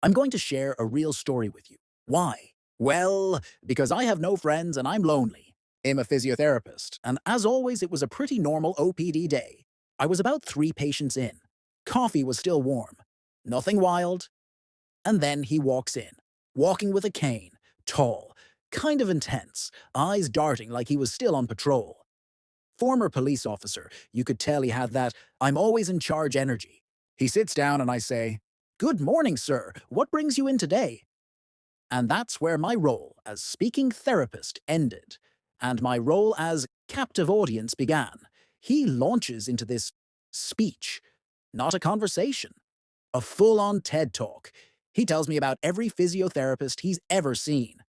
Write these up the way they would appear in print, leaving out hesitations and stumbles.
I'm going to share a real story with you. Why? Well, because I have no friends and I'm lonely. I'm a physiotherapist, and as always, it was a pretty normal OPD day. I was about 3 patients in. Coffee was still warm. Nothing wild. And then he walks in, walking with a cane, tall, kind of intense, eyes darting like he was still on patrol. Former police officer, you could tell he had that I'm always in charge energy. He sits down and I say, "Good morning, sir. What brings you in today?" And that's where my role as speaking therapist ended, and my role as captive audience began. He launches into this speech, not a conversation, a full-on TED Talk. He tells me about every physiotherapist he's ever seen.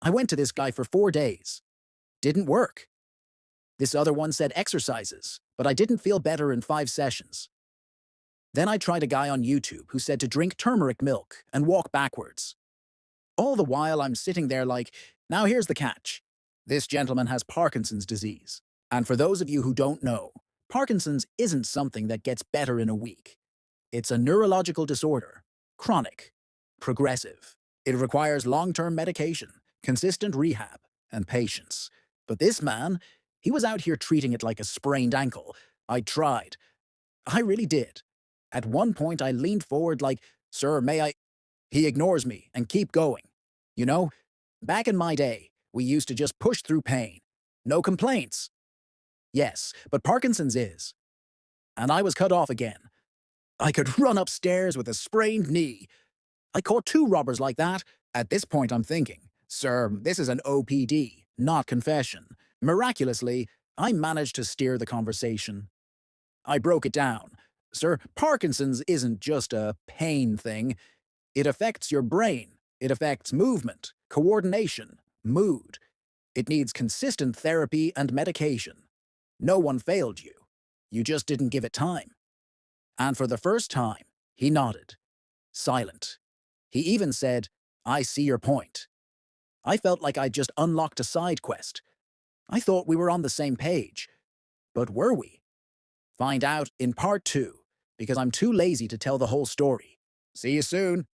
I went to this guy for 4 days. Didn't work. This other one said exercises, but I didn't feel better in 5 sessions. Then I tried a guy on YouTube who said to drink turmeric milk and walk backwards. All the while I'm sitting there like, now here's the catch. This gentleman has Parkinson's disease. And for those of you who don't know, Parkinson's isn't something that gets better in a week. It's a neurological disorder, chronic, progressive. It requires long-term medication, consistent rehab, and patience. But this man, he was out here treating it like a sprained ankle. I tried. I really did. At one point, I leaned forward like, "Sir, may I—" He ignores me and keep going. You know, back in my day, we used to just push through pain. No complaints. Yes, but Parkinson's is. And I was cut off again. I could run upstairs with a sprained knee. I caught 2 robbers like that. At this point, I'm thinking, "Sir, this is an OPD, not confession." Miraculously, I managed to steer the conversation. I broke it down. "Sir, Parkinson's isn't just a pain thing. It affects your brain. It affects movement, coordination, mood. It needs consistent therapy and medication. No one failed you. You just didn't give it time." And for the first time, he nodded, silent. He even said, "I see your point." I felt like I'd just unlocked a side quest. I thought we were on the same page. But were we? Find out in part 2, because I'm too lazy to tell the whole story. See you soon.